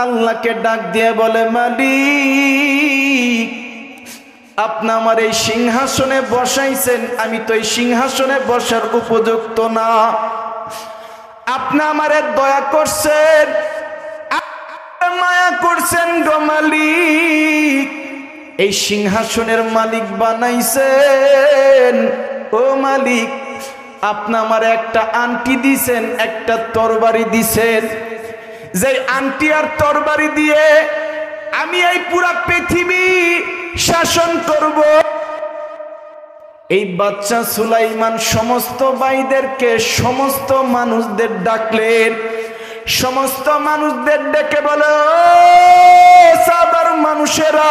আল্লাহকে ডাক দিয়ে বলে, মালিক, আপনি আমার এই সিংহাসনে বসাইছেন, আমি তো এই সিংহাসনে বসার উপযুক্ত না। আপনি আমারে দয়া করছেন, মায়া করছেন গো মালিক, এই সিংহাসনের মালিক বানাইছেন। ও মালিক, আপনি আমার একটা আংটি দিছেন, একটা তরবারি দিছেন, যে আংটি আর তরবারি দিয়ে আমি এই পুরা পৃথিবী শাসন করব। এই বাচ্চা সুলাইমান সমস্ত ভাইদেরকে, সমস্ত মানুষদের ডাকলেন, সমস্ত মানুষদের ডেকে বলে, সাবার মানুষেরা,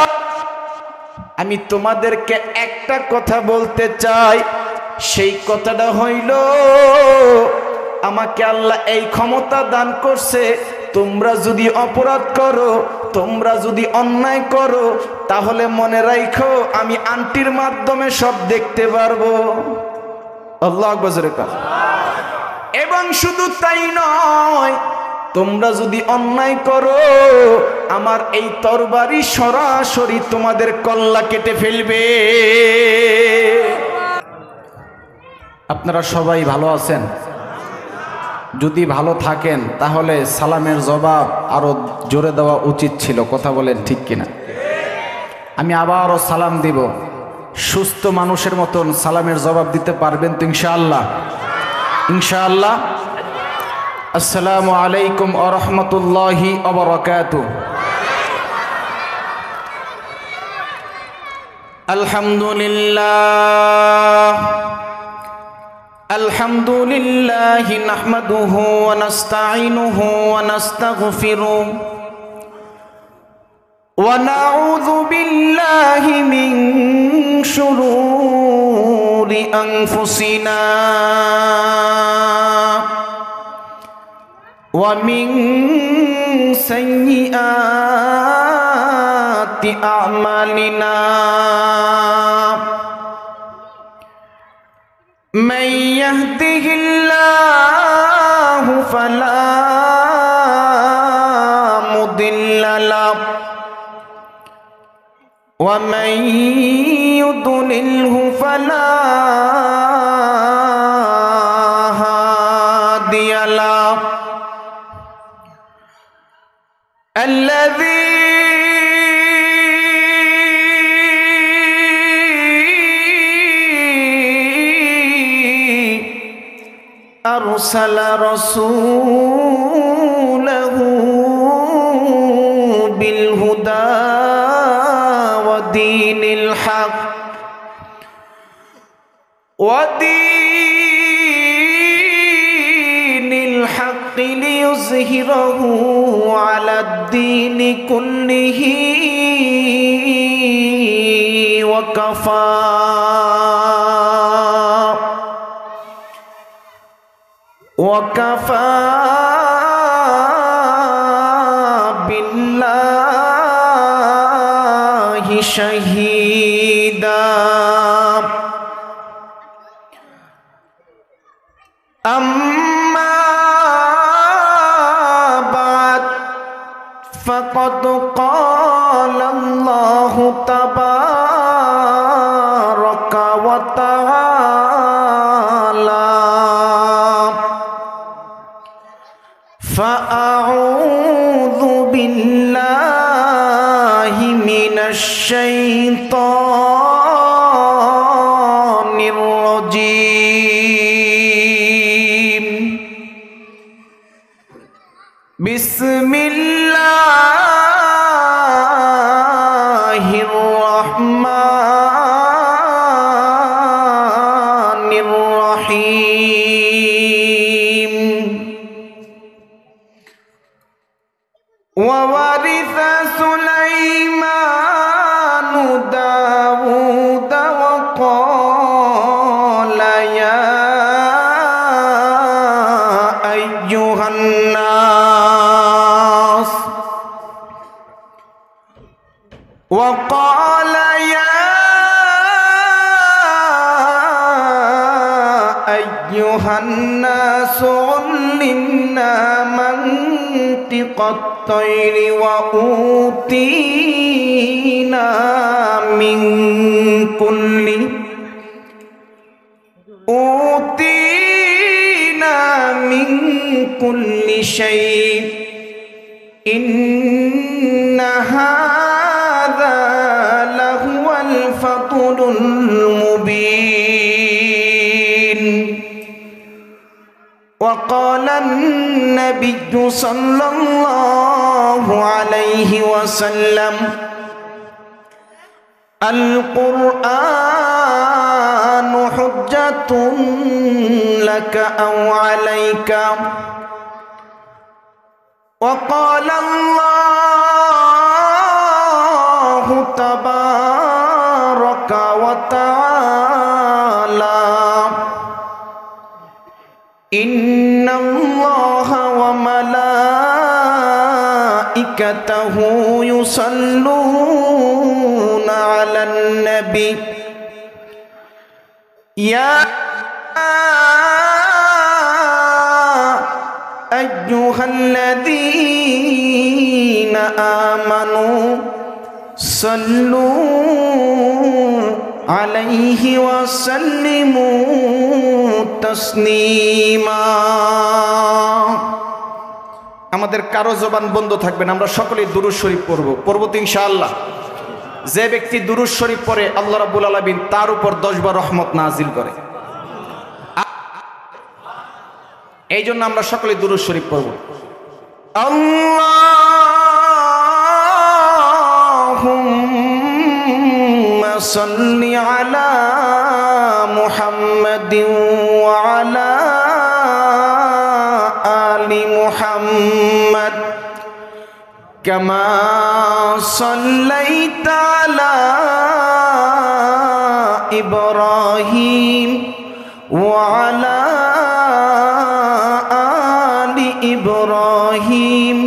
আমি তোমাদেরকে একটা কথা বলতে চাই। সেই কথাটা হইল, আমাকে আল্লাহ এই ক্ষমতা দান করছে, তোমরা যদি অপরাধ করো, তোমরা যদি অন্যায় করো, তাহলে মনে রাখো আমি আংটির মাধ্যমে সব দেখতে পারবো। আল্লাহু আকবার। এবং শুধু তাই নয়, তোমরা যদি অন্যায় করো, আমার এই তরবারি সরাসরি তোমাদের কল্লা কেটে ফেলবে। আপনারা সবাই ভালো আছেন? যদি ভালো থাকেন তাহলে সালামের জবাব আরো জোরে দেওয়া উচিত ছিল। কথা বলেন ঠিক কিনা? আমি আবারও সালাম দিব। সুস্থ মানুষের মতন সালামের জবাব দিতে পারবেন তো ইনশাআল্লাহ? ইনশাআল্লাহ। আসসালামু আলাইকুম ওয়া রাহমাতুল্লাহি ওয়া বারাকাতুহু। আলহামদুলিল্লাহ আলহামদুলিল্লাহি নাহমাদুহু ওয়া নাস্তাঈনুহু ওয়া নাস্তাগফিরুহু ওয়া নাউযু বিল্লাহি মিন শুরুরি আনফুসিনা ওয়া মিন সাইয়্যিআতি আ'মালিনা। من يهده الله فلا مضل له ومن يضلله فلا هادي له. الذي أرسل رسوله بالهدى ودين الحق ليظهره على الدين كله وكفى بالله شهيدا. أما بعد فقد قال الله تبارك وتعالى: فأعوذ بالله من الشيطان الرجيم. بسم الله الرحمن الرحيم. وورث سليمان داود وقال يا أيها الناس علمنا منطق الطير وأوتينا من كل شيء إن هذا لهو الفضل المبين وقال النبي صلى الله عليه وسلم القرآن حجة لك أو عليك وقال الله تبارك وتعالى إن الله وملائكته يصلون على النبي يا أيها الذين آمنوا صلوا عليه وسلموا تسليما আমাদের কারো জবান বন্ধ থাকবে না, আমরা সকলেই দুরূদ শরীফ পড়ব তো ইনশাআল্লাহ। যে ব্যক্তি দুরূদ শরীফ পড়ে আল্লাহ রাব্বুল আলামিন তার উপর 10 বার রহমত নাজিল করে। এই জন্য আমরা সকলে দুরূদ শরীফ পড়ব। আল্লাহুম্মা সাল্লি আলা মুহাম্মাদিন ওয়া আলা আলি মুহাম্মাদ কামা সাল্লাইতা আলা ইব্রাহিম ওয়া আলা إبراهيم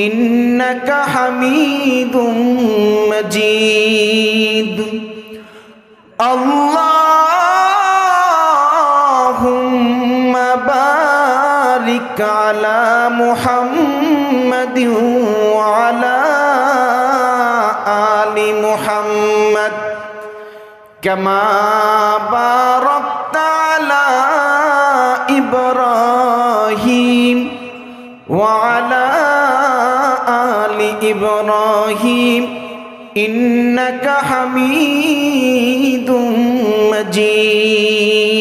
إنك حميد مجيد اللهم بارك على محمد وعلى آل محمد كما باركت على إبراهيم وعلى آل إبراهيم إنك حميد مجيد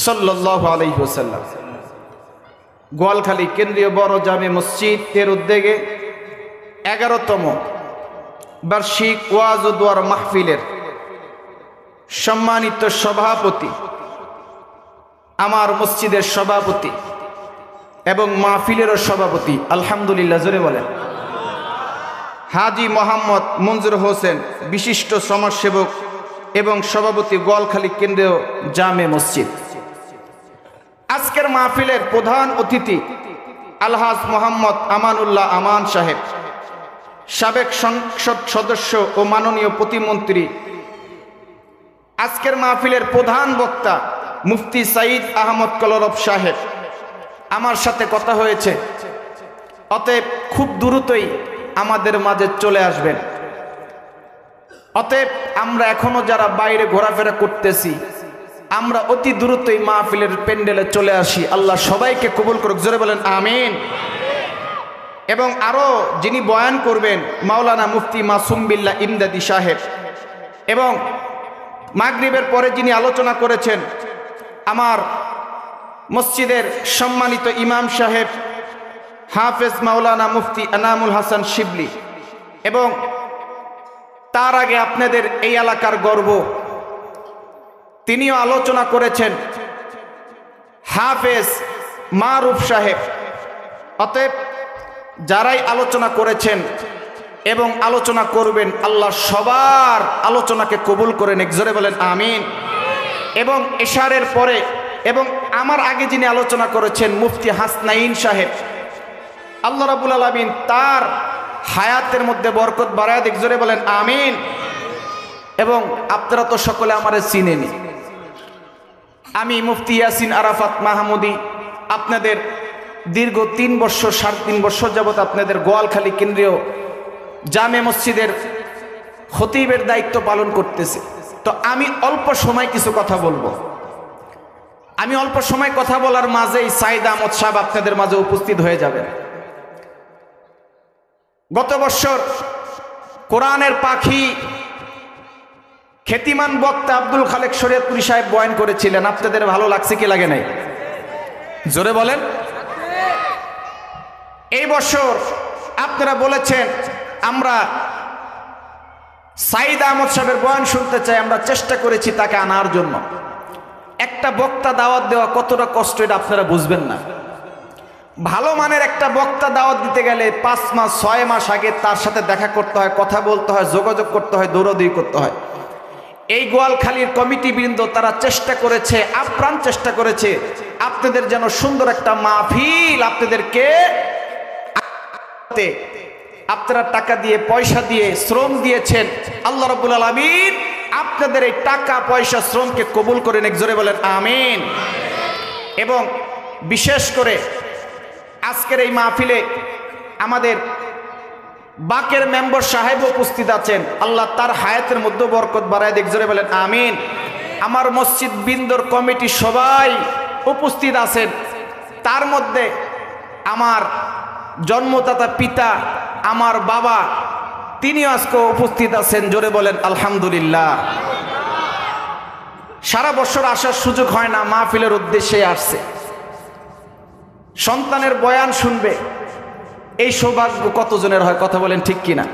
صلى الله عليه وسلم। গোয়ালখালী কেন্দ্রীয় বড় জামে মসজিদ এর উদ্যোগে 11তম বার্ষিক ওয়াজ ও দোয়ার মাহফিলের সম্মানিত সভাপতি, আমার মসজিদের সভাপতি এবং মাহফিলেরও সভাপতি, আলহামদুলিল্লাহ জোরে বলেন, হাজী মোহাম্মদ মঞ্জুর হোসেন, বিশিষ্ট সমাজসেবক এবং সভাপতি, গোয়ালখালী কেন্দ্রীয় জামে মসজিদ। আজকের মাহফিলের প্রধান অতিথি আলহাজ মোহাম্মদ আমানুল্লাহ আমান সাহেব, সাবেক সংসদ সদস্য ও মাননীয় প্রতিমন্ত্রী। আজকের মাহফিলের প্রধান বক্তা মুফতি সাইদ আহমদ কলরব সাহেব, আমার সাথে কথা হয়েছে, অতএব খুব দ্রুতই আমাদের মাঝে চলে আসবেন। অতএব আমরা এখনো যারা বাইরে ঘোরাফেরা করতেছি, আমরা অতি দ্রুতই মাহফিলের প্যান্ডেলে চলে আসি। আল্লাহ সবাইকে কবুল করুক, জোরে বলেন আমিন। এবং আরো যিনি বয়ান করবেন মাওলানা মুফতি মাসুম বিল্লাহ ইমদাদি সাহেব, এবং মাগরিবের পরে যিনি আলোচনা করেছেন আমার মসজিদের সম্মানিত ইমাম সাহেব হাফেজ মাওলানা মুফতি এনামুল হাসান শিবলি, এবং তার আগে আপনাদের এই এলাকার গর্ব তিনিও আলোচনা করেছেন হাফেজ মারুফ সাহেব। অতএব যারাই আলোচনা করেছেন এবং আলোচনা করবেন, আল্লাহ সবার আলোচনাকে কবুল করেন, জোরে বলেন আমিন। এবং এশারের পরে এবং আমার আগে যিনি আলোচনা করেছেন মুফতি হাসনাইন সাহেব, আল্লাহ রাব্বুল আলামিন তার হায়াতের মধ্যে বরকত বাড়ায় দেখ, জোরে বলেন আমিন। এবং আপনারা তো সকলে আমারে চিনেনি, আমি মুফতি ইয়াসিন আরাফাত মাহমুদি, আপনাদের দীর্ঘ 3 বছর 3.5 বছর যাবৎ আপনাদের গোয়ালখালী কেন্দ্রীয় জামে মসজিদের খতিবের দায়িত্ব পালন করতেছি। তো আমি অল্প সময় কিছু কথা বলবো। আমি অল্প সময় কথা বলার মাঝেই সাইদ আহমদ সাহেব আপনাদের মাঝে উপস্থিত হয়ে যাবেন। গত বছর কোরআনের পাখি খ্যাতিমান বক্তা আব্দুল খালেক শরীয়তপুরী সাহেব বয়ান করেছিলেন। আপনাদের ভালো লাগছে কি লাগে নাই? জোরে বলেন। এই বছর আপনারা বলেছেন আমরা সাইদ আহমদ সাহেবের বয়ান শুনতে চাই, আমরা চেষ্টা করেছি তাকে আনার জন্য। একটা বক্তা দাওয়াত দেওয়া কতটা কষ্ট এটা আপনারা বুঝবেন না। ভালো মানের একটা বক্তা দাওয়াত দিতে গেলে 5 মাস 6 মাস আগে তার সাথে দেখা করতে হয়, কথা বলতে হয়, যোগাযোগ করতে হয়, দৌড়াদৌড়ি করতে হয়। এই গোয়ালখালীর কমিটি বৃন্দ তারা চেষ্টা করেছে, আপ্রাণ চেষ্টা করেছে আপনাদের যেন সুন্দর একটা মাহফিল আপনাদেরকে, আপনারা টাকা দিয়ে পয়সা দিয়ে শ্রম দিয়েছেন। আল্লাহ রাব্বুল আলামিন আপনাদের এই টাকা পয়সা শ্রমকে কবুল করে নেক। জোরে বলেন আমিন। এবং বিশেষ করে আজকের এই মাহফিলে আমাদের বাকের মেম্বার সাহেব উপস্থিত আছেন। আল্লাহ তার হায়াতের মধ্যে বরকত বাড়ায় দেখ। জোরে বলেন আমিন। আমার মসজিদ বিন্দর কমিটি সবাই উপস্থিত আছেন। তার মধ্যে আমার জন্মদাতা পিতা আমার বাবা তিনিও আজকে উপস্থিত আছেন। জোরে বলেন আলহামদুলিল্লাহ। সারা বছর আসার সুযোগ হয় না, মাহফিলের উদ্দেশ্যে আসছে। সন্তানের বয়ান শুনবে, এই সৌভাগ্য কতজনের হয়? কথা বলেন ঠিক কিনা?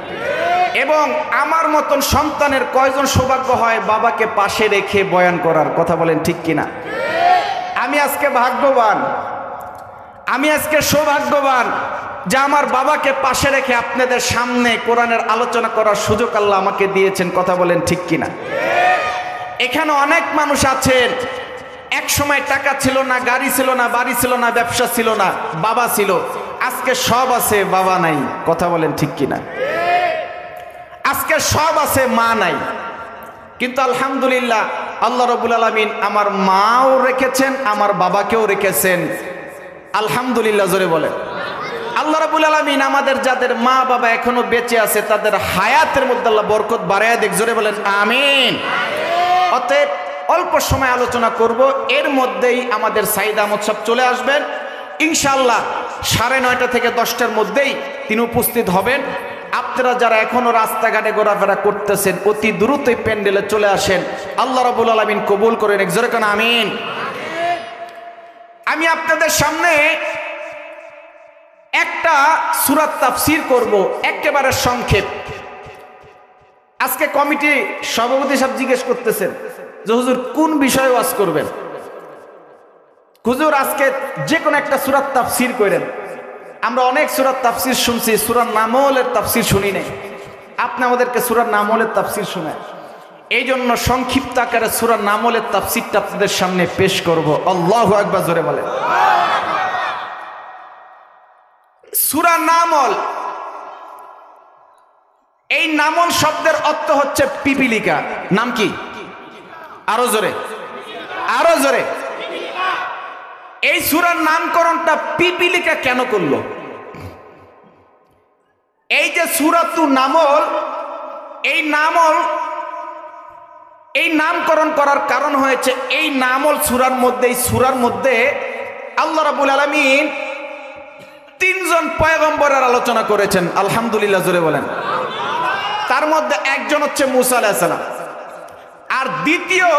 এবং আমার মতন সন্তানের কয়জন সৌভাগ্য হয় বাবাকে পাশে রেখে বয়ান করার? কথা বলেন ঠিক কিনা? আমি আজকে ভাগ্যবান, আমি আজকে সৌভাগ্যবান যে আমার বাবাকে পাশে রেখে আপনাদের সামনে কোরআনের আলোচনা করার সুযোগ আল্লাহ আমাকে দিয়েছেন। কথা বলেন ঠিক কিনা? এখানে অনেক মানুষ আছেন, এক সময় টাকা ছিল না, গাড়ি ছিল না, বাড়ি ছিল না, ব্যবসা ছিল না, বাবা ছিল। আজকে সব আছে, বাবা নাই। কথা বলেন ঠিক কিনা? আজকে সব আছে, মা নাই। কিন্তু আলহামদুলিল্লাহ আল্লাহ রাব্বুল আলামিন আমার মাও রেখেছেন, আমার বাবাকেও রেখেছেন। আলহামদুলিল্লাহ। জোরে বলেন। আল্লাহ রাব্বুল আলামিন আমাদের যাদের মা বাবা এখনো বেঁচে আছে তাদের হায়াতের মধ্যে আল্লাহ বরকত বাড়ায় দেখ। জোরে বলেন আমিন। অতএব অল্প সময় আলোচনা করব, এর মধ্যেই আমাদের সাইদ আহমদ সাহেব চলে আসবেন ইনশাআল্লাহ। 9:30 থেকে 10টার মধ্যেই তিনি উপস্থিত হবেন। আপনারা যারা এখনো রাস্তাঘাটে ঘোরাফেরা করতেছেন অতি দ্রুতই প্যান্ডেলে চলে আসেন। আল্লাহ রাব্বুল আলামিন কবুল করে নেক। জোরে কোন আমিন। আমি আপনাদের সামনে একটা সূরা তাফসীর করব, একেবারে সংক্ষেপ। আজকে কমিটি সভাপতি সাহেব জিজ্ঞেস করতেছেন যে হুজুর কোন বিষয়ে ওয়াজ করবেন? হুজুর আজকে যে কোনো একটা সূরা তাফসীর করেন। আমরা অনেক সূরা তাফসীর শুনছি, সূরা নামলের তাফসীর শুনি নাই। আপনি আমাদেরকে সূরা নামলের তাফসীর শোনান। এই জন্য সংক্ষিপ্ত আকারে সূরা নামলের তাফসীরটা আপনাদের সামনে পেশ করব। আল্লাহু আকবার। জোরে বলেন। সূরা নামল, এই নামল শব্দের অর্থ হচ্ছে পিপিলিকা। নাম কি? আরো জোরে, আরো জোরে। এই সূরার নামকরণটা পিপিলিকা কেন করলো? এই যে সূরাতু নামল, এই নামকরণ করার কারণ হয়েছে এই নামল সূরার মধ্যে, এই সূরার মধ্যে আল্লাহ রাব্বুল আলামিন 3 জন পয়গম্বরের আলোচনা করেছেন। আলহামদুলিল্লাহ। জোরে বলেন। তার মধ্যে একজন হচ্ছে মূসা আলাইহিস সালাম, আর দ্বিতীয়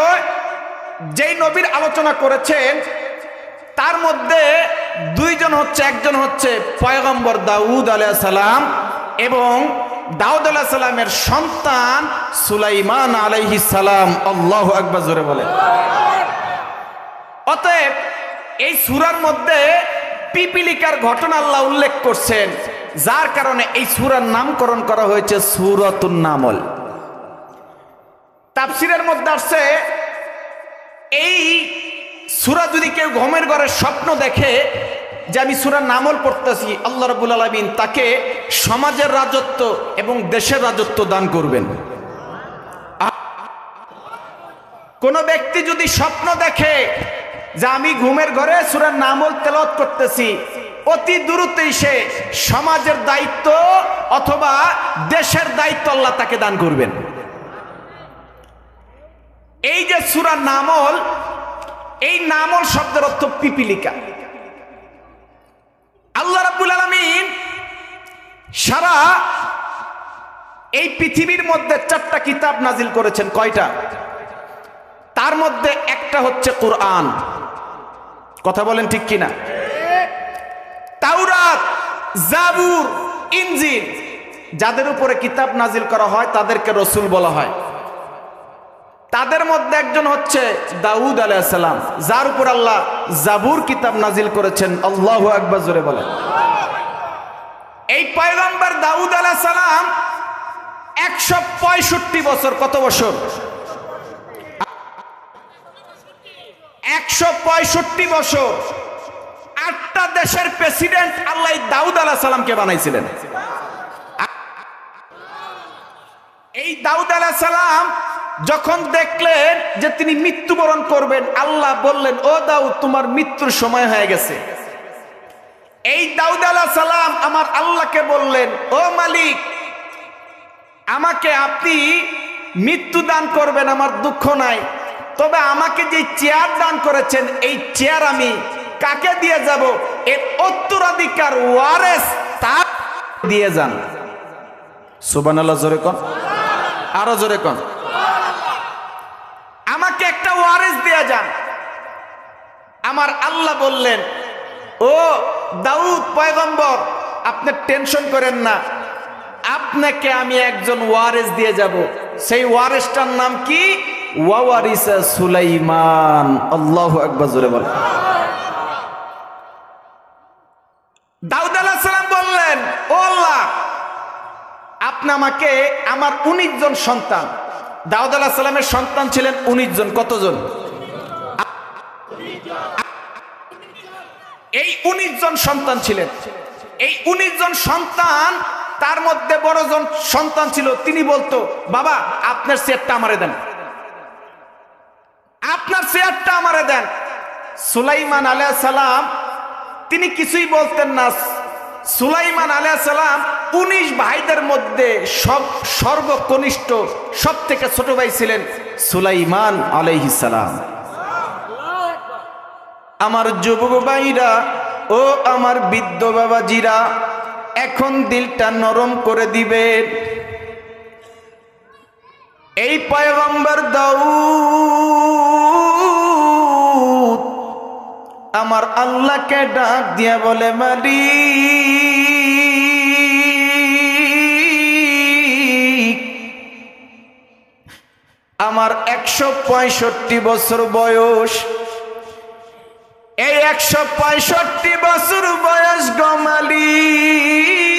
যেই নবীর আলোচনা করেছেন তার মধ্যে 2 জন হচ্ছে, একজন হচ্ছে পয়গম্বর দাউদ আলাইহিস সালাম এবং দাউদ আলাইহিস সালামের সন্তান সুলাইমান আলাইহিস সালাম। আল্লাহু আকবার। জোরে বলেন। অতএব এই সূরার মধ্যে পিপিলিকার ঘটনা আল্লাহ উল্লেখ করছেন, যার কারণে এই সূরার নামকরণ করা হয়েছে সূরাতুন নামল। তাফসীরের মধ্যে আসছে এই সূরা যদি কেউ ঘুমের ঘরে স্বপ্ন দেখে যে আমি সূরা নামল পড়তেছি, আল্লাহ রাব্বুল আলামিন তাকে সমাজের রাজত্ব এবং দেশের রাজত্ব দান করবেন। কোন ব্যক্তি যদি স্বপ্ন দেখে যে আমি ঘুমের ঘরে সূরা নামল তেলাওয়াত করতেছি, অতি দ্রুতই সে সমাজের দায়িত্ব অথবা দেশের দায়িত্ব আল্লাহ তাকে দান করবেন। এই যে সূরা নামল, এই নামল শব্দের অর্থ পিপিলিকা। আল্লাহ রাব্বুল আলামিন সারা এই পৃথিবীর মধ্যে 4টা কিতাব নাজিল করেছেন। কয়টা? তার মধ্যে একটা হচ্ছে কুরআন। কথা বলেন ঠিক কিনা? তাওরাত, জাবুর, ইনজিল, যাদের উপরে কিতাব নাজিল করা হয় তাদেরকে রাসূল বলা হয়। তাদের মধ্যে একজন হচ্ছে দাউদ আলাইহিস সালাম, যার উপর আল্লাহ জাবুর কিতাব নাজিল করেছেন। আল্লাহু আকবার, জোরে বলেন। এই পয়গম্বর দাউদ আলাইহিস সালাম 165 বছর, কত বছর? 165 বছর 8টা দেশের প্রেসিডেন্ট আল্লাহ দাউদ আলাইহিস সালামকে বানাইছিলেন। এই দাউদ আলাইহিস সালাম যখন দেখলেন যে তিনি মৃত্যুবরণ করবেন, আল্লাহ বললেন, ও দাউদ, তোমার মৃত্যুর সময় হয়ে গেছে। এই দাউদ আলাইহিস সালাম আমার আল্লাহকে বললেন, ও মালিক, আমাকে আপনি মৃত্যু দান করবেন, আমার দুঃখ নাই, তবে আমাকে যে চেয়ার দান করেছেন এই চেয়ার আমি কাকে দিয়ে যাব? এর উত্তরাধিকার ওয়ারিস তার দিয়ে যান। সুবহানাল্লাহ, জোরে কোন, আরো জোরে কোন। আমাকে একটা ওয়ারিস দিয়ে যান। আমার আল্লাহ বললেন, ও দাউদ পয়গম্বর, আপনি টেনশন করেন না, আপনাকে আমি একজন ওয়ারিস দিয়ে যাব। সেই ওয়ারিসটার নাম কি? ওয়ারিসা সুলাইমান। আল্লাহু আকবার, জোরে বলেন। দাউদ আলাইহিস সালাম বললেন, ও আল্লাহ, আপনি আমাকে, আমার 19 জন সন্তান, দাউদ আলাইহিস সালামের সন্তান ছিলেন 19 জন। কতজন? এই 19 জন সন্তান ছিলেন। এই 19 জন সন্তান, তার মধ্যে বড় জন সন্তান ছিল, তিনি বলতো, বাবা আপনার চেয়ারটা আমারে দেন, আপনার চেয়ারটা আমারে দেন। সুলাইমান আলাইহিস সালাম তিনি কিছুই বলতেন না। সুলাইমান আলাইহিস সালাম 19 ভাইদের মধ্যে সর্বকনিষ্ঠ, সব থেকে ছোট ভাই ছিলেন সুলাইমান আলাইহিস সালাম। আমার যুবক ভাইরা ও আমার বৃদ্ধ বাবাজিরা, এখন দিলটা নরম করে দিবেন। এই পয়গম্বর দাউদ আমার আল্লাহকে ডাক দিয়া বলে, মালিক, আমার 165 বছর বয়স, এই 165 বছর বয়স গো মালিক,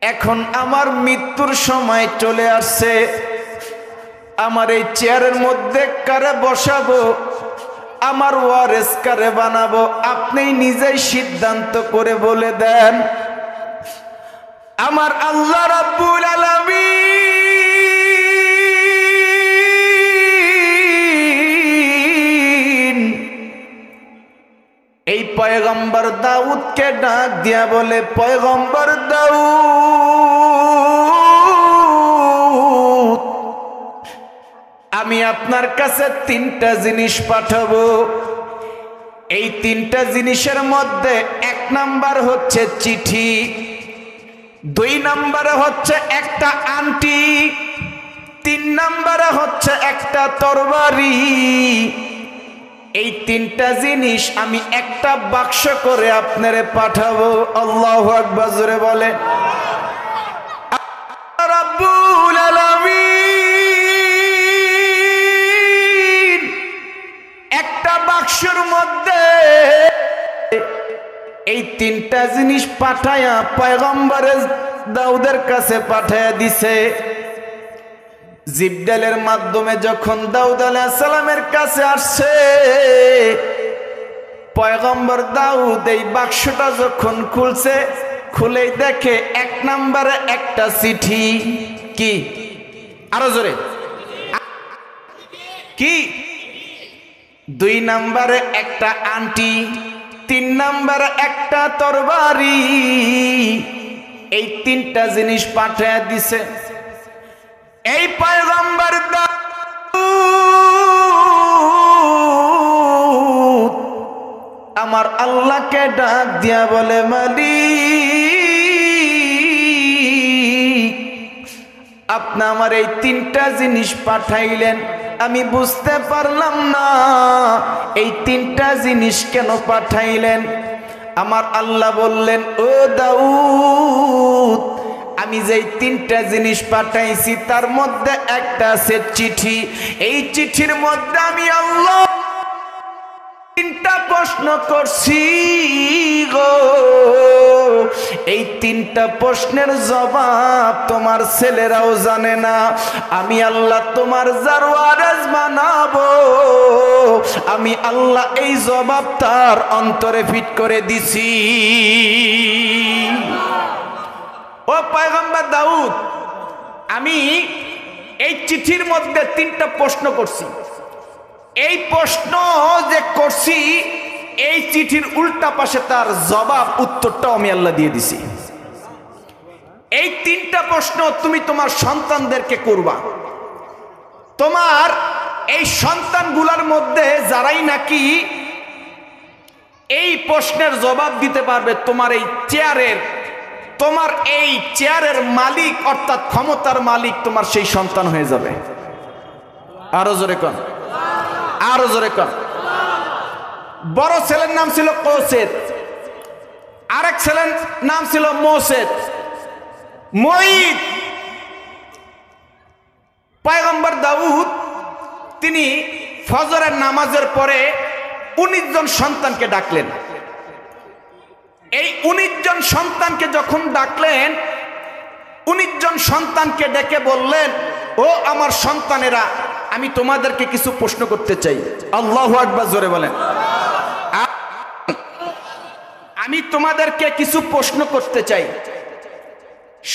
এখন আমার মৃত্যুর সময় চলে আসছে। আমার এই চেয়ারের মধ্যে কারে বসাবো, আমার ওয়ারিস কারে বানাবো, আপনি নিজেই সিদ্ধান্ত করে বলে দেন। আমার আল্লাহ রাব্বুল আলামিন এই পয়গম্বর দাউদকে ডাক দিয়া বলে, পয়গম্বর দাউদ, আমি আপনার কাছে 3টা জিনিস পাঠাবো। এই 3টা জিনিসের মধ্যে 1 নাম্বার হচ্ছে চিঠি, 2 নাম্বারে হচ্ছে একটা আংটি, 3 নাম্বারে হচ্ছে একটা তরবারি। এই 3টা জিনিস আমি একটা বাক্স করে আপনারে পাঠাবো। আল্লাহু আকবার, জোরে বলে। রাব্বুল আলামিন একটা বাক্সের মধ্যে এই 3টা জিনিস পাঠায়া পয়গম্বর দাউদের কাছে পাঠায়া দিছে। জিবরাইলের মাধ্যমে যখন দাউদ আলাইহিস সালামের কাছে আসছে, পয়গম্বর দাউদ এই বাক্সটা যখন খুলছে, খুলেই দেখে 1 নম্বরে একটা চিঠি। কি? আরো জোরে, কি? 2 নম্বরে একটা আন্টি, 3 নম্বরে একটা তরবারি। এই 3টা জিনিস পাঠিয়ে দিছে। এই পয়গম্বর দাউদ আমার আল্লাহকে ডাক দিয়া বলে, মালিক আপনি আমার এই 3টা জিনিস পাঠাইলেন, আমি বুঝতে পারলাম না এই 3টা জিনিস কেন পাঠাইলেন। আমার আল্লাহ বললেন, ও দাউদ আমি যেই 3টা জিনিস পাঠাইছি তার মধ্যে একটা আছে চিঠি। এই চিঠির মধ্যে আমি আল্লাহ 3টা প্রশ্ন করছি গো। এই 3টা প্রশ্নের জবাব তোমার ছেলেরাও জানে না। আমি আল্লাহ তোমার জারওয়ারেজ বানাবো। আমি আল্লাহ এই জবাব তার অন্তরে ফিট করে দিছি। ও পয়গম্বর দাউদ, আমি এই চিঠির মধ্যে 3টা প্রশ্ন করছি। এই প্রশ্ন যে করছি, এই চিঠির উল্টা পাশে তার জবাব উত্তরটাও আমি আল্লাহ দিয়ে দিছি। এই 3টা প্রশ্ন তুমি তোমার সন্তানদেরকে করবা। তোমার এই সন্তানগুলোর মধ্যে যারাই নাকি এই প্রশ্নের জবাব দিতে পারবে, তোমার এই চেয়ারের মালিক অর্থাৎ ক্ষমতার মালিক তোমার সেই সন্তান হয়ে যাবে। আরো জোরে কন, আরো জোরে কন। বড় ছেলের নাম ছিল কৌসেদ, আরেক ছেলের নাম ছিল মোসেদ, মঈদ। পয়গম্বর দাউদ তিনি ফজরের নামাজের পরে 19 জন সন্তানকে ডাকলেন। এই 19 জন সন্তানকে যখন ডাকলেন, 19 জন সন্তানকে ডেকে বললেন, ও আমার সন্তানেরা, আমি তোমাদেরকে কিছু প্রশ্ন করতে চাই। আল্লাহু আকবার, জোরে বলেন। আমি তোমাদেরকে কিছু প্রশ্ন করতে চাই।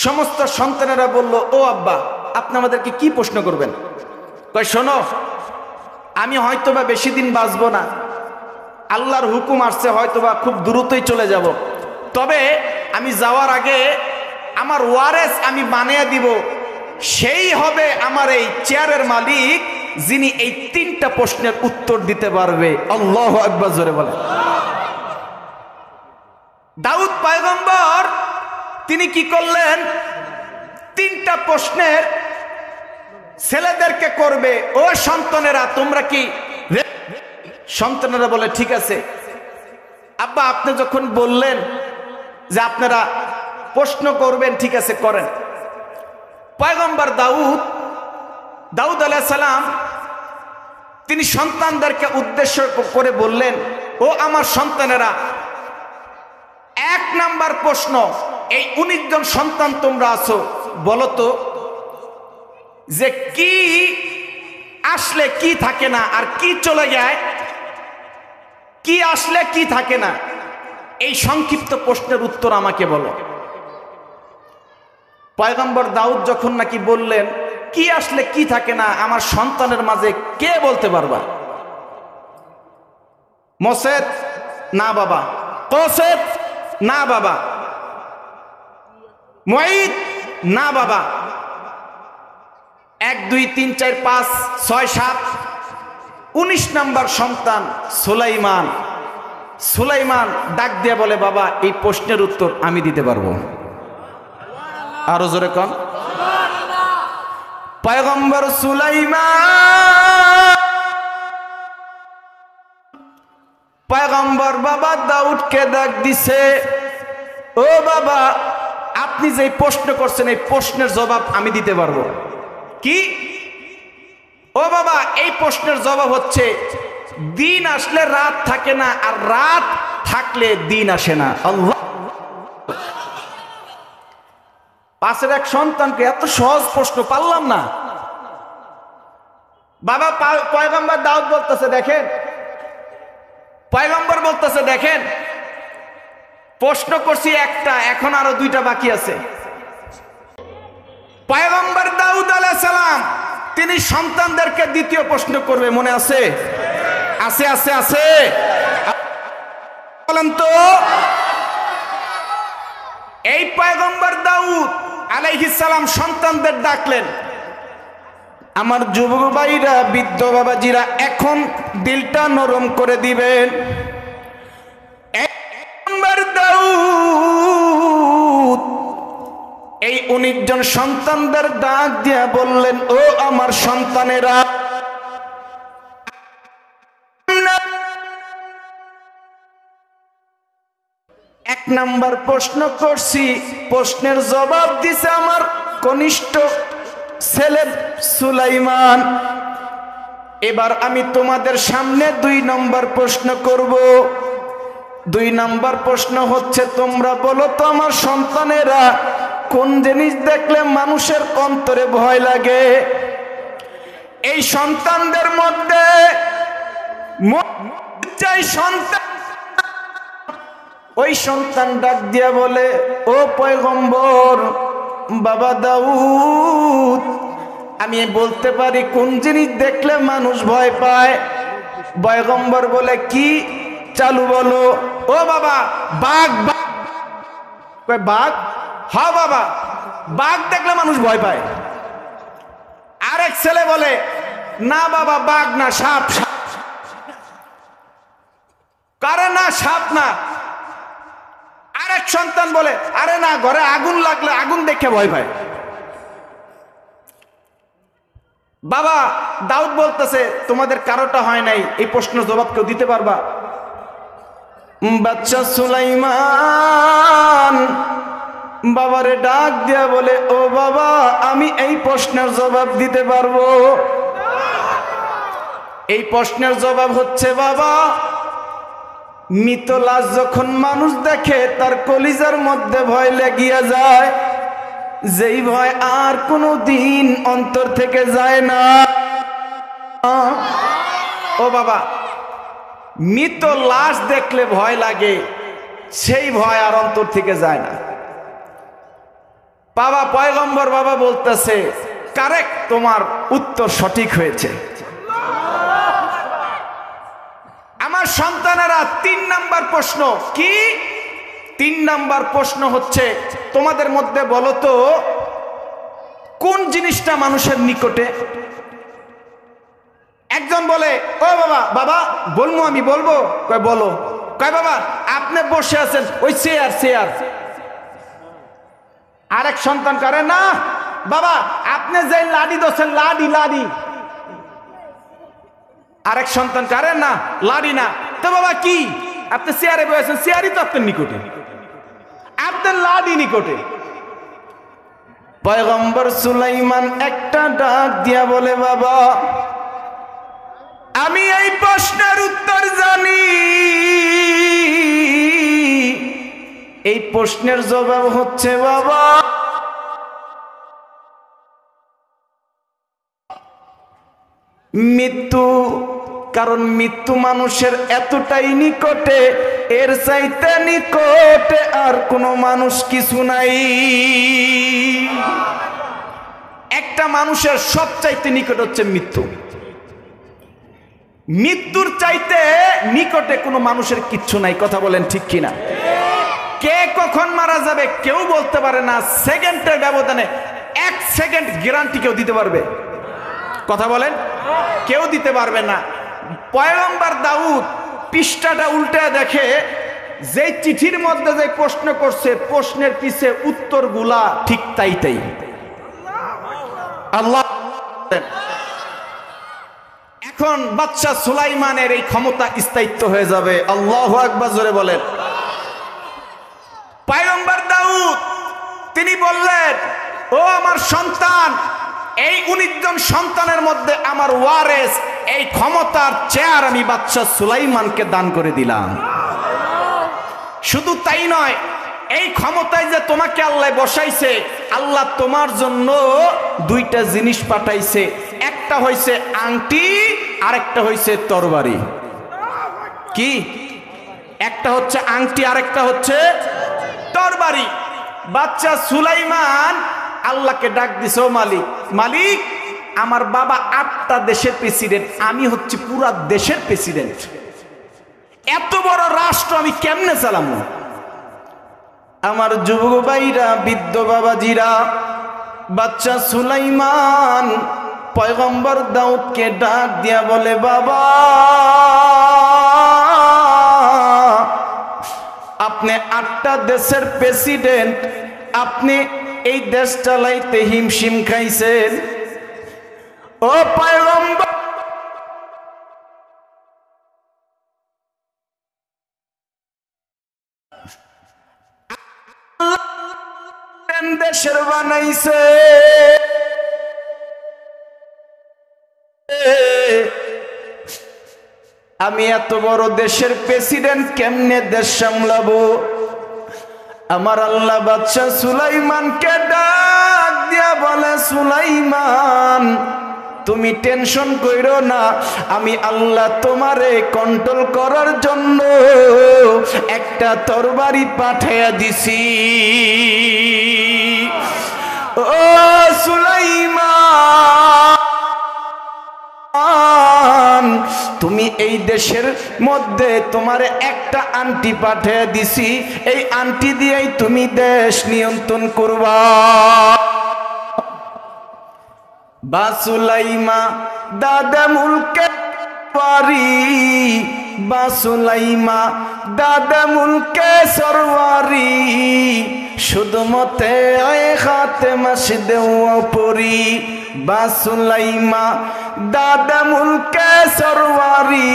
সমস্ত সন্তানেরা বলল, ও আব্বা আপনি আমাদেরকে কি প্রশ্ন করবেন? কয়, শোনো, আমি হয়তোবা বেশি দিন বাঁচবো না, আল্লাহর হুকুম আসছে হয়তোবা খুব দ্রুতই চলে যাব, তবে আমি যাওয়ার আগে আমার ওয়ারেস আমি বানিয়ে দিব, সেই হবে আমার এই চেয়ারের মালিক, যিনি এই 3টা প্রশ্নের উত্তর দিতে পারবে। আল্লাহু আকবার, জোরে বলেন। দাউদ পয়গম্বর তিনি কি করলেন? 3টা প্রশ্নের ছেলেদেরকে করবে। ও সন্তানেরা তোমরা কি? সন্তানেরা বলে, ঠিক আছে আব্বা, আপনি যখন বললেন যে আপনারা প্রশ্ন করবেন, ঠিক আছে করেন। পয়গম্বর দাউদ আলাইহিস সালাম তিনি সন্তানদেরকে উদ্দেশ্য করে বললেন, ও আমার সন্তানেরা, 1 নাম্বার প্রশ্ন, এই 19 জন সন্তান তোমরা আছো, বলো তো যে কি আসলে কি থাকে না আর কি চলে যায়, কি আসলে কি থাকে না, এই সংক্ষিপ্ত প্রশ্নের উত্তর আমাকে বলো। পয়গম্বর দাউদ যখন নাকি বললেন কি আসলে কি থাকে না, আমার সন্তানের মাঝে কে বলতে পারবা? মোসেদ, না বাবা। কোসেদ, না বাবা। মঈদ, না বাবা। 1 2 3 4 5 6 7 19 নম্বর সন্তান সুলাইমান ডাক দিয়ে বলে, বাবা এই প্রশ্নের উত্তর আমি দিতে পারবো। আরো জোরে কন। পয়গম্বর সুলাইমান পয়গম্বর বাবা দাউদকে ডাক দিছে, ও বাবা আপনি যে প্রশ্ন করছেন এই প্রশ্নের জবাব আমি দিতে পারবো। কি? ও বাবা এই প্রশ্নের জবাব হচ্ছে, দিন আসলে রাত থাকে না, আর রাত থাকলে দিন আসে না। আল্লাহ, পাশের এক সন্তানকে এত সহজ প্রশ্ন পারলাম না। বাবা পয়গম্বর দাউদ বলতেছে, দেখেন, পয়গম্বর বলতেছে, দেখেন প্রশ্ন করছি একটা, এখন আরো 2টা বাকি আছে। পয়গম্বর দাউদ আলাইহিস সালাম তিনি সন্তানদেরকে দ্বিতীয় প্রশ্ন করবে, মনে আছে? আছে আছে আছে বলেন তো। এই পয়গম্বর দাউদ আলাইহিস সালাম সন্তানদের ডাকলেন। আমার যুবক ভাইরা, বৃদ্ধ বাবাজিরা, এখন দিলটা নরম করে দিবেন। পয়গম্বর দাউদ এই 19 জন সন্তানদের ডাক দিয়া বললেন, ও আমার সন্তানেরা, এক নাম্বার প্রশ্ন করছি, প্রশ্নের জবাব দিছে আমার কনিষ্ঠ ছেলে সুলাইমান। এবার আমি তোমাদের সামনে 2 নম্বর প্রশ্ন করব। 2 নম্বর প্রশ্ন হচ্ছে, তোমরা বলো তো আমার সন্তানেরা, কোন জিনিস দেখলে মানুষের অন্তরে ভয় লাগে? এই সন্তানদের মধ্যে সন্তান, ওই সন্তান ডাক দিয়া বলে, ও পয়গম্বর বাবা দাউদ, আমি বলতে পারি কোন জিনিস দেখলে মানুষ ভয় পায়। পয়গম্বর বলে, কি? চালু বলো। ও বাবা, বাঘ। বাঘ? হ্যাঁ বাবা, বাঘ দেখলে মানুষ ভয় পায়। আরেক ছেলে বলে, না বাবা, বাঘ না, সাপ। কারে না, সাপ না। আরেক সন্তান বলে, আরে না, ঘরে আগুন লাগলে আগুন দেখে ভয় পায়। বাবা দাউদ বলতেছে, তোমাদের কারোটা হয় নাই, এই প্রশ্নের জবাব কেউ দিতে পারবা? বাচ্চা সুলাইমান বাবারে ডাক দিয়া বলে, ও বাবা, আমি এই প্রশ্নের জবাব দিতে পারবো। এই প্রশ্নের জবাব হচ্ছে, বাবা, মৃত লাশ যখন মানুষ দেখে তার কলিজার মধ্যে ভয় লেগিয়া যায়, যেই ভয় আর কোনো দিন অন্তর থেকে যায় না। ও বাবা, মৃত লাশ দেখলে ভয় লাগে, সেই ভয় আর অন্তর থেকে যায় না। বাবা পয়গম্বর বাবা বলতেছে, কারেক্ট, তোমার উত্তর সঠিক হয়েছে। আমার সন্তানেরা, 3 নাম্বার প্রশ্ন কি? 3 নাম্বার প্রশ্ন হচ্ছে, তোমাদের মধ্যে বলো তো কোন জিনিসটা মানুষের নিকটে? একজন বলে, ও বাবা, বাবা বলবো, আমি বলবো। কয় বলো। কয় বাবা, আপনি বসে আছেন ওই চেয়ার। আরেক সন্তান করে, না বাবা, আপনি যে লাডি দোছেন, লাডি। আরেক সন্তান করে, না লাডি না। তো বাবা কি? আপনি চেয়ারে বসেছেন, চেয়ারই তো আপনার নিকটে, আপনার লাডি নিকটে। পয়গম্বর সুলাইমান একটা ডাক দিয়া বলে, বাবা, আমি এই প্রশ্নের উত্তর জানি। এই প্রশ্নের জবাব হচ্ছে, বাবা, মৃত্যু। কারণ মৃত্যু মানুষের এতটাই নিকটে, এর চাইতে নিকটে আর কোনো মানুষ কিছু নাই। একটা মানুষের সবচাইতে নিকট হচ্ছে মৃত্যু। মৃত্যুর চাইতে নিকটে কোনো মানুষের কিচ্ছু নাই। কথা বলেন ঠিক কিনা? কে কখন মারা যাবে কেউ বলতে পারে না। সেকেন্ডের ব্যবধানে 1 সেকেন্ড গ্যারান্টি কেউ দিতে পারবে? কথা বলেন, কেউ দিতে পারবে না। পয়গম্বর দাউদ পৃষ্ঠাটা উল্টে দেখে, যে চিঠির মধ্যে যে প্রশ্ন করছে, প্রশ্নের পিছে উত্তরগুলা ঠিক তাই। আল্লাহ, এখন বাদশা সুলাইমানের এই ক্ষমতা স্থায়িত্ব হয়ে যাবে। আল্লাহু আকবার, জোরে বলেন। পয়গম্বর দাউদ তিনি বললেন, ও আমার সন্তান, এই 19 জন সন্তানের মধ্যে আমার ওয়ারেস, এই ক্ষমতার চেয়ার আমি বাদশা সুলাইমানকে দান করে দিলাম। শুধু তাই নয়, এই ক্ষমতায় যে তোমাকে আল্লাহ বসাইছে, আল্লাহ তোমার জন্য 2টা জিনিস পাঠাইছে। একটা হইছে আংটি, আরেকটা হইছে তরবারি। কি? একটা হচ্ছে আংটি, আরেকটা হচ্ছে তরবারি। বাদশা সুলাইমান আল্লাহকে ডাক দিছে, ও মালিক, আমার বাবা 8টা দেশের প্রেসিডেন্ট, আমি হচ্ছি পুরা দেশের প্রেসিডেন্ট। এত বড় রাষ্ট্র আমি কেমনে চালামু? আমার যুবক ভাইরা, বৃদ্ধ বাবাজিরা, বাচ্চা সুলাইমান পয়গম্বর দাউদকে ডাক দিয়া বলে, বাবা আপনি 8টা দেশের প্রেসিডেন্ট, আপনি এই দেশ চালাইতে হিমশিম খাইছেন। ও পয়গম্বর, দেশের বানাইছে, আমি এত বড় দেশের প্রেসিডেন্ট কেমনে দেশ সামলাবো? আমার আল্লাহ বাদশা সুলাইমানকে ডাক দিয়া বলে, সুলাইমান তুমি টেনশন কইরো না, আমি আল্লাহ তোমারে কন্ট্রোল করার জন্য একটা তরবারি পাঠাইয়া দিছি। ও সুলাইমান, তুমি এই দেশের মধ্যে তোমার একটা আন্টি পাঠিয়ে দিছি, এই আন্টি দিয়েই তুমি দেশ নিয়ন্ত্রণ করবা। বাসুলাইমা দাদা মুলকে পারি, বাসুলাইমা দাদা মুলকে সরওয়ারি, শুধু মতে আয় খাতে মসজিদে পরি। বাসুলাইমা দাদা মুলকে সরওয়ারি,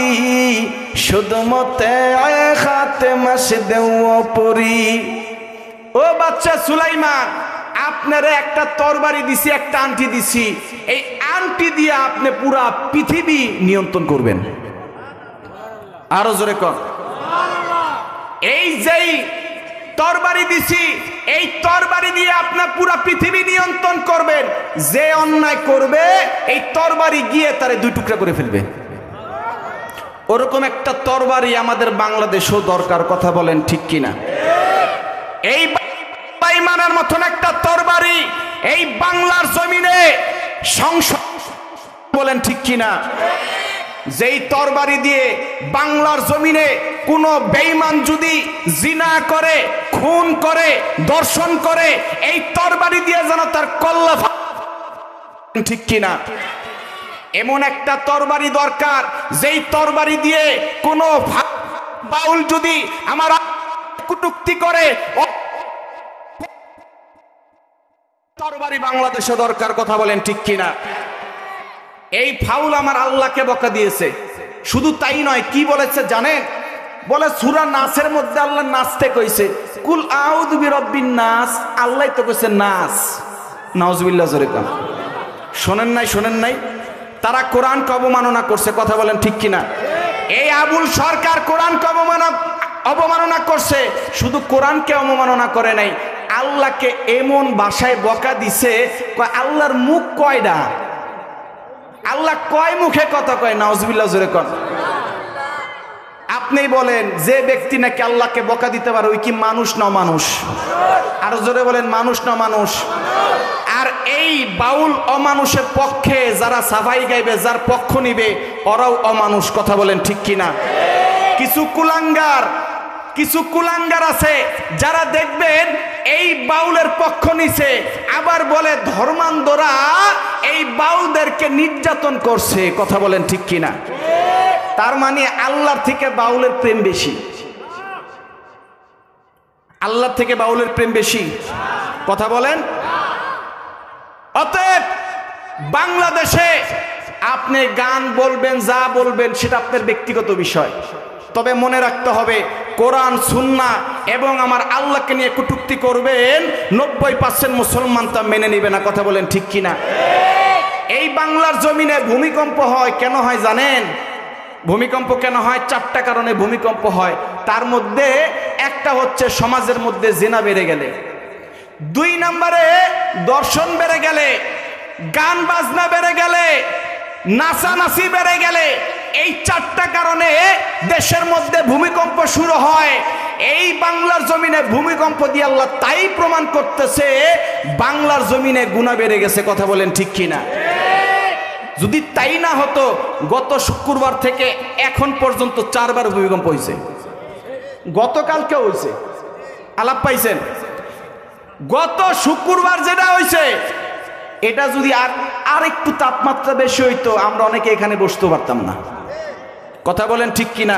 শুধু মতে আয় খাতে মসজিদে পরি। ও বাচ্চা সুলাইমান, আপনারে একটা তরবারি দিছি, একটা আংটি দিছি, এই আংটি দিয়ে আপনি পুরা পৃথিবী নিয়ন্ত্রণ করবেন। আরো জোরে কর। এই যেই তরবারি দিছি, এই তরবারি দিয়ে আপনার পুরা পৃথিবী নিয়ন্ত্রণ করবেন। যে অন্যায় করবে এই তরবারি গিয়ে তারে 2 টুকরা করে ফেলবে। ওরকম একটা তরবারি আমাদের বাংলাদেশও দরকার, কথা বলেন ঠিক কিনা? এই বেঈমানের মতন একটা তরবারি এই বাংলার জমিনে সংসদ, বলেন ঠিক কিনা? যেই তরবারি দিয়ে বাংলার জমিনে কোনো বেঈমান যদি জিনা করে, খুন করে, দর্শন করে, এই তরবারি দিয়ে যেন তার কল্লা, ঠিক কিনা? এমন একটা তরবারি দরকার, যেই তরবারি দিয়ে কোনো বাউল যদি আমার কটূক্তি করে, তরবারি বাংলাদেশে দরকার, কথা বলেন ঠিক কিনা? এই ফাউল আমার আল্লাহকে বকা দিয়েছে। শুধু তাই নয়, কি বলেছে জানেন? বলে সূরা নাসের মধ্যে আল্লাহ নাচতে কইছে, কুল আউযু বিরাব্বিন নাস, আল্লাহ তো কইছে নাস। নাউজুবিল্লাহ জোরে কাম। শোনেন নাই? শোনেন নাই? তারা কোরআনকে অবমাননা করছে, কথা বলেন ঠিক কিনা? এই আবুল সরকার কোরআনকে অবমাননা করছে। শুধু কোরআনকে অবমাননা করে নাই, আল্লাহকে এমন ভাষায় বকা দিছে, আল্লাহর মুখ কয়টা? আল্লাহ কয় মুখে কথা কয়? নাউজুবিল্লাহ জোরে কন। আপনি বলেন, যে ব্যক্তি নাকি আল্লাহকে বকা দিতে পারে ওই কি মানুষ না মানুষ? আরো জোরে বলেন, মানুষ না মানুষ? আর এই বাউল অমানুষের পক্ষে যারা সাফাই গাইবে, যার পক্ষ নিবে, ওরাও অমানুষ, কথা বলেন ঠিক কিনা? কিছু কুলাঙ্গার আছে যারা দেখবেন এই বাউলের পক্ষ নিছে, আবার বলে ধর্মান্ধরা এই বাউলদেরকে নির্যাতন করছে, কথা বলেন ঠিক কিনা? তার মানে আল্লাহর থেকে বাউলের প্রেম বেশি। আল্লাহর থেকে বাউলের প্রেম বেশি, কথা বলেন। অতএব বাংলাদেশে আপনি গান বলবেন, যা বলবেন সেটা আপনার ব্যক্তিগত বিষয়, তবে মনে রাখতে হবে কোরআন সুন্নাহ এবং আমার আল্লাহকে নিয়ে কটূক্তি করবেন, 90% মুসলমান তা মেনে নিবে না, কথা বলেন ঠিক কিনা? এই বাংলার জমিনে ভূমিকম্প হয়, কেন হয় জানেন? ভূমিকম্প কেন হয়? 4টা কারণে ভূমিকম্প হয়। তার মধ্যে একটা হচ্ছে সমাজের মধ্যে জিনা বেড়ে গেলে, 2 নম্বরে দর্শন বেড়ে গেলে, গান বাজনা বেড়ে গেলে, নাচানাচি বেড়ে গেলে। এই 4টা কারণে দেশের মধ্যে ভূমিকম্প শুরু হয়। এই বাংলার জমিনে ভূমিকম্প দিয়ে আল্লাহ তাই প্রমাণ করতেছে বাংলার জমিনে গুনাহ বেড়ে গেছে, কথা বলেন ঠিক কিনা? যদি তাই না হতো, গত শুক্রবার থেকে এখন পর্যন্ত 4 বার ভূমিকম্প হয়েছে। গতকালকে হয়েছে, আলাপ পাইছেন? গত শুক্রবার যেটা হয়েছে, এটা যদি আর একটু তাপমাত্রা বেশি হইতো, আমরা অনেকে এখানে বসতে পারতাম না। কথা বলেন ঠিক কিনা?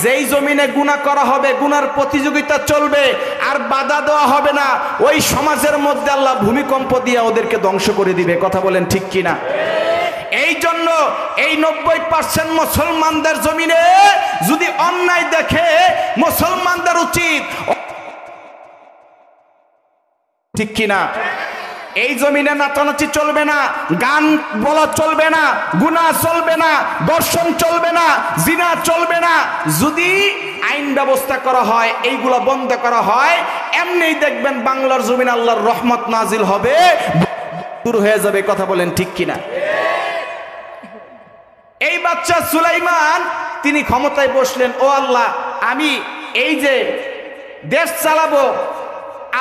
যেই জমিনে গুনাহ করা হবে, গুনার প্রতিযোগিতা চলবে, আর বাধা দেওয়া হবে না, ওই সমাজের মধ্যে আল্লাহ ভূমিকম্প দিয়ে ওদেরকে ধ্বংস করে দিবে। কথা বলেন ঠিক কিনা? এই জন্য এই 90% মুসলমানদের জমিনে যদি অন্যায় দেখে, মুসলমানদের উচিত, ঠিক কিনা? এই জমিনে নাচানাচি চলবে না, গান বলা চলবে না, গুনাহ চলবে না, দর্শন চলবে না, জিনা চলবে না। যদি আইন ব্যবস্থা করা হয়, এইগুলা বন্ধ করা হয়, এমনিই দেখবেন বাংলার জমিনে আল্লাহর রহমত নাজিল হবে, দূর হয়ে যাবে। কথা বলেন ঠিক কিনা? এই বাচ্চা সুলাইমান তিনি ক্ষমতায় বসলেন। ও আল্লাহ, আমি এই যে দেশ চালাবো,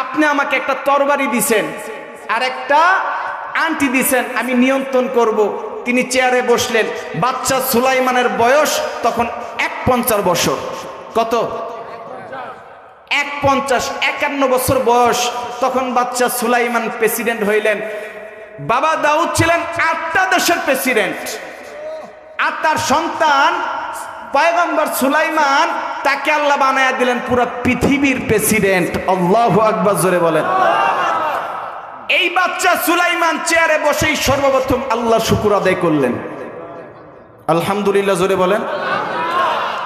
আপনি আমাকে একটা তরবারি দিছেন আর একটা আংটি দিছেন, আমি নিয়ন্ত্রণ করব। তিনি চেয়ারে বসলেন। বাচ্চা সুলাইমানের বয়স তখন 51 বছর। কত? 51 বছর বয়স। তখন বাচ্চা সুলাইমান প্রেসিডেন্ট হইলেন। বাবা দাউদ ছিলেন 8টা দেশের প্রেসিডেন্ট, আর তার সন্তান পয়গম্বর সুলাইমান, তাকে আল্লাহ বানায়া দিলেন পুরো পৃথিবীর প্রেসিডেন্ট। আল্লাহু আকবার, জোরে বলেন। এই বাচ্চা সুলাইমান চেয়ারে বসেই সর্বপ্রথম আল্লাহ শুকর আদায় করলেন। আলহামদুলিল্লাহ, জোরে বলেন।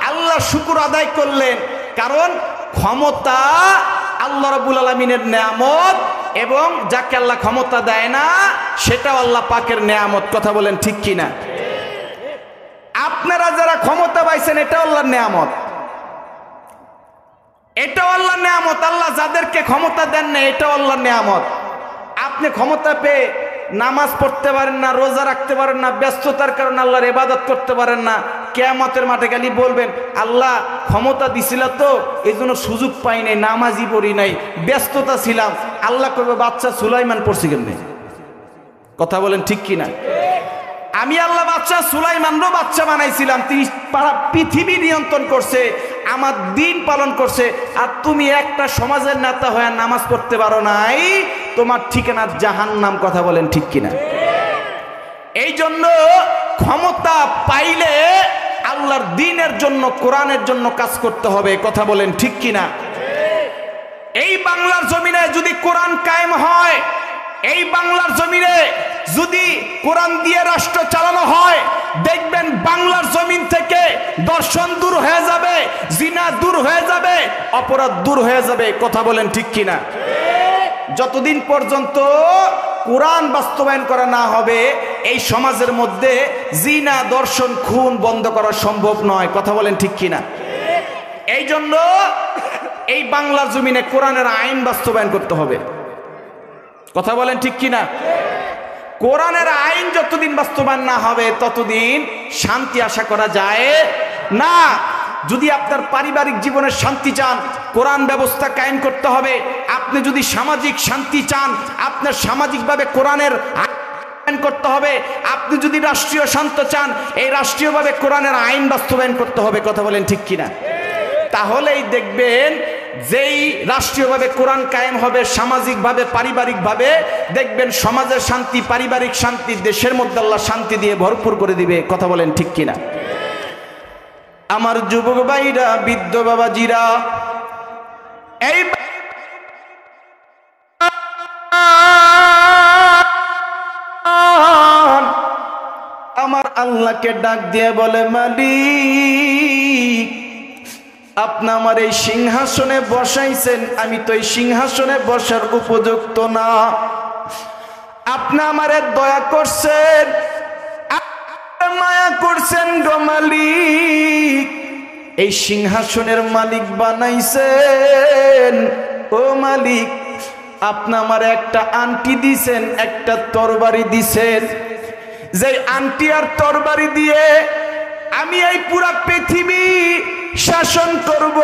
আল্লাহ শুকর আদায় করলেন, কারণ ক্ষমতা আল্লাহ রাব্বুল আলামিনের নেয়ামত, এবং যাকে আল্লাহ ক্ষমতা দেয় না সেটাও আল্লাহ পাকের নেয়ামত। কথা বলেন ঠিক কিনা? আপনারা যারা ক্ষমতা পাইছেন, এটাও আল্লাহর নেয়ামত, এটাও আল্লাহর নেয়ামত। আল্লাহ যাদেরকে ক্ষমতা দেন না, এটাও আল্লাহর নেয়ামত। আপনি ক্ষমতা পেয়ে নামাজ পড়তে পারেন না, রোজা রাখতে পারেন না, ব্যস্ততার কারণে আল্লাহর ইবাদত করতে পারেন না, কিয়ামতের মাঠে গেলে বলবেন, আল্লাহ ক্ষমতা দিছিল তো, এই জন্য সুযোগ পাই নাই, নামাজই পড়ি নাই, ব্যস্ততা ছিলাম। আল্লাহ করবে, বাচ্চা সুলাইমান পড়ছি কেমনে? কথা বলেন ঠিক কিনা? আমি আল্লাহ বাচ্চা সুলাইমানরও বাচ্চা বানাইছিলাম, তিনি পৃথিবী নিয়ন্ত্রণ করছে, আমার দিন পালন করছে, আর তুমি একটা সমাজের নেতা হয়ে নামাজ পড়তে পারো নাই, তোমার ঠিকানা জাহান্নাম। কথা বলেন ঠিক কিনা? এই জন্য ক্ষমতা পাইলে আল্লাহর দ্বীনের জন্য, কোরআনের জন্য কাজ করতে হবে। কথা বলেন ঠিক কিনা? এই বাংলার জমিনে যদি কোরআন কায়েম হয়, এই বাংলার জমিনে যদি কোরআন দিয়ে রাষ্ট্র চালানো হয়, দেখবেন বাংলার জমিন থেকে দর্শন দূর হয়ে যাবে, জিনা দূর হয়ে যাবে, অপরাধ দূর হয়ে যাবে। কথা বলেন ঠিক কিনা? যতদিন পর্যন্ত কোরআন বাস্তবায়ন করা না হবে, এই সমাজের মধ্যে জিনা, দর্শন, খুন বন্ধ করা সম্ভব নয়। কথা বলেন ঠিক কিনা? এই জন্য এই বাংলার জমিনে কোরআনের আইন বাস্তবায়ন করতে হবে। কথা বলেন ঠিক কিনা? কোরআনের আইন যতদিন বাস্তবায়ন না হবে, ততদিন শান্তি আশা করা যায় না। যদি আপনার পারিবারিক জীবনের শান্তি চান, কোরআন ব্যবস্থা কায়েম করতে হবে। আপনি যদি সামাজিক শান্তি চান, আপনার সামাজিকভাবে কোরআনের আইন করতে হবে। আপনি যদি রাষ্ট্রীয় শান্তি চান, এই রাষ্ট্রীয়ভাবে কোরআনের আইন বাস্তবায়ন করতে হবে। কথা বলেন ঠিক কিনা? তাহলেই দেখবেন যেই রাষ্ট্রীয়ভাবে কোরআন কায়েম হবে, সামাজিকভাবে, পারিবারিকভাবে, দেখবেন সমাজের শান্তি, পারিবারিক শান্তি, দেশের মধ্যে আল্লাহ শান্তি দিয়ে ভরপুর করে দিবে। কথা বলেন ঠিক কিনা? আমার যুবক ভাইরা, বৃদ্ধ বাবাজিরা, এই আমার আল্লাহকে ডাক দিয়ে বলে, মালিক, আপনি আমার এই সিংহাসনে বসাইছেন, আমি তো এই সিংহাসনে বসার উপযুক্ত না। আপনি আমারে দয়া করছেন, মায়া করছেন গো মালিক, এই সিংহাসনের মালিক বানাইছেন। ও মালিক, আপনি আমার একটা আংটি দিছেন, একটা তরবারি দিছেন, যে আংটি আর তরবারি দিয়ে আমি এই পুরা পৃথিবী শাসন করব।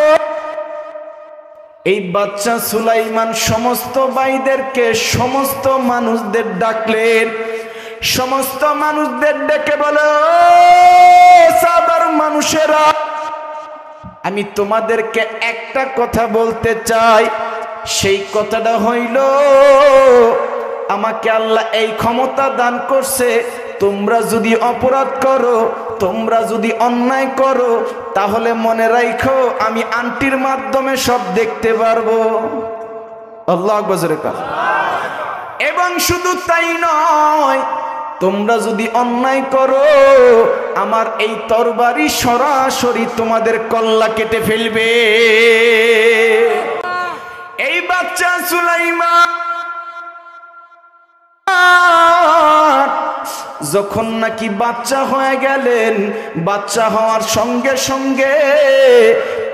এই বাচ্চা সুলাইমান সমস্ত ভাইদেরকে, সমস্ত মানুষদের ডাকলেন, সমস্ত মানুষদের ডেকে বলে, সাধারণ মানুষেরা, আমি তোমাদেরকে একটা কথা বলতে চাই। সেই কথাটা হইল, আমাকে আল্লাহ এই ক্ষমতা দান করছে, তোমরা যদি অপরাধ করো, তোমরা যদি অন্যায় করো, তাহলে মনে রাখো আমি আন্টির মাধ্যমে সব দেখতে পারবো। আল্লাহু আকবার। এবং শুধু তাই নয়, তোমরা যদি অন্যায় করো, আমার এই তরবারি সরাসরি তোমাদের কল্লা কেটে ফেলবে। এই বাচ্চা সুলাইমান যখন নাকি বাচ্চা হয়ে গেলেন, বাচ্চা হওয়ার সঙ্গে সঙ্গে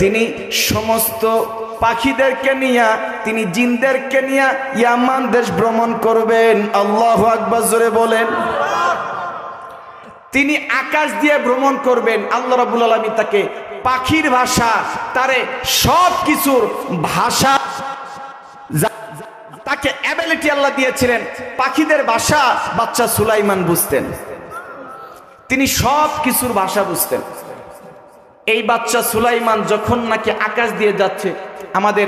তিনি সমস্ত পাখিদেরকে নিয়ে, তিনি জিনদেরকে নিয়ে ইয়ামান দেশ ভ্রমণ করবেন। আল্লাহু আকবার, জোরে বলেন। তিনি আকাশ দিয়ে ভ্রমণ করবেন। আল্লাহ রাব্বুল আলামিন তাকে পাখির ভাষা, তারে সব কিছুর ভাষা, তাকে অ্যাবিলিটি আল্লাহ দিয়েছিলেন। পাখিদের ভাষা বাচ্চা সুলাইমান বুঝতেন, তিনি সব কিছুর ভাষা বুঝতেন। এই বাচ্চা সুলাইমান যখন নাকি আকাশ দিয়ে যাচ্ছে, আমাদের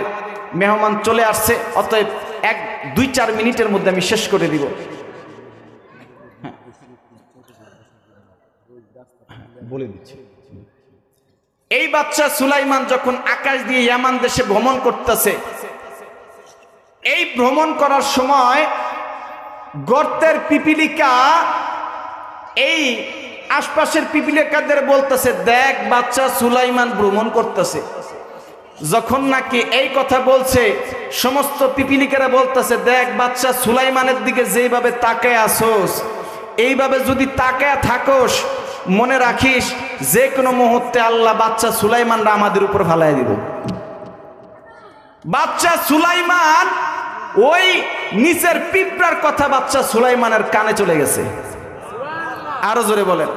মেহমান চলে আসছে, অতএব 1-2-4 মিনিটের মধ্যে আমি শেষ করে দিব। বলে দিচ্ছি, এই বাচ্চা সুলাইমান যখন আকাশ দিয়ে ইয়ামান দেশে ভ্রমণ করতেছে, এই ভ্রমণ করার সময় গর্তের পিপিলিকা এই আশপাশের পিপিলিকাদের বলতেছে, দেখ বাচ্চা সুলাইমান ভ্রমণ করতেছে। যখন নাকি এই কথা বলছে, সমস্ত পিপিলিকারা বলতেছে, দেখ বাচ্চা সুলাইমানের দিকে যেভাবে তাকায় আসোস, এইভাবে যদি তাকায় থাকোস, মনে রাখিস যে কোনো মুহূর্তে আল্লাহ বাচ্চা সুলাইমানরা আমাদের উপর ফালাই দিব। বাচ্চা সুলাইমান ওই নিচের পিঁপড়ার কথা বাচ্চা সুলাইমানের কানে চলে গেছে। আরো জোরে বলেন।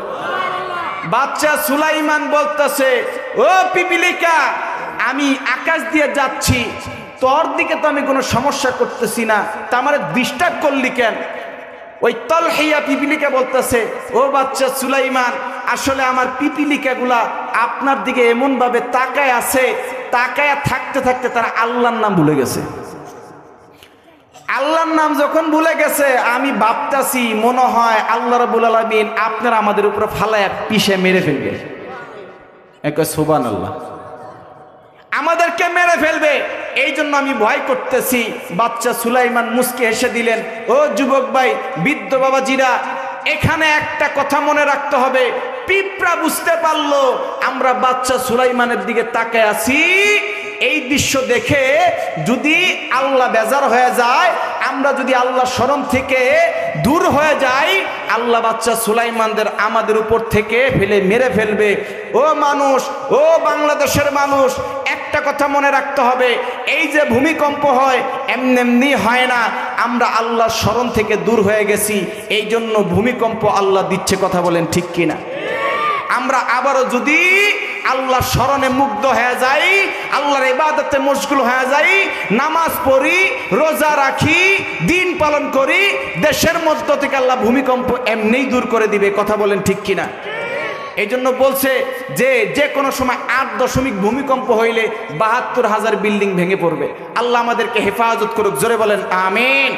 বাচ্চা সুলাইমান বলতেছে, ও পিপিলিকা, আমি আকাশ দিয়ে যাচ্ছি, তোর দিকে তো আমি কোনো সমস্যা করতেছি না, তা আমারে ডিস্টার্ব করলি কেন? ওই তলহিয়া পিপিলিকা বলতেছে, ও বাচ্চা সুলাইমান, আসলে আমার পিপিলিকাগুলা আপনার দিকে এমন ভাবে তাকায় আছে, তাকায় থাকতে থাকতে তারা আল্লাহর নাম ভুলে গেছে। আল্লাহর নাম যখন ভুলে গেছে, আমি ভাবতাছি মনে হয় আল্লাহ রাব্বুল আলামিন আপনারা আমাদের উপরে ফালায়া পিষে মেরে ফেলবে। সুবহানাল্লাহ, আমাদেরকে মেরে ফেলবে, এই জন্য আমি ভয় করতেছি। বাচ্চা সুলাইমান মুস্কি হেসে দিলেন। ও যুবক ভাই, বৃদ্ধ বাবাজিরা, এখানে একটা কথা মনে রাখতে হবে, পিঁপড়া বুঝতে পারলো আমরা বাচ্চা সুলাইমানের দিকে তাকায় আছি। এই দৃশ্য দেখে যদি আল্লাহ বেজার হয়ে যায়, আমরা যদি আল্লাহ স্মরণ থেকে দূর হয়ে যাই, আল্লাহ বাচ্চা সুলাইমানদের আমাদের উপর থেকে ফেলে মেরে ফেলবে। ও মানুষ, ও বাংলাদেশের মানুষ, একটা কথা মনে রাখতে হবে, এই যে ভূমিকম্প হয় এমনি এমনি হয় না, আমরা আল্লাহর স্মরণ থেকে দূর হয়ে গেছি, এই জন্য ভূমিকম্প আল্লাহ দিচ্ছে। কথা বলেন ঠিক কিনা? আমরা আবারও যদি আল্লাহর স্মরণে মুগ্ধ হয়ে যাই, আল্লাহর ইবাদতে মশগুল হয়ে যাই, নামাজ পড়ি, রোজা রাখি, দিন পালন করি, দেশের মধ্য থেকে আল্লাহ ভূমিকম্প এমনিই দূর করে দিবে। কথা বলেন ঠিক কিনা? এই জন্য বলছে যে কোনো সময় 8 ভূমিকম্প হইলে 72,000 বিল্ডিং ভেঙে পড়বে। আল্লাহ আমাদেরকে হেফাজত করুক। জোরে বলেন আমিন।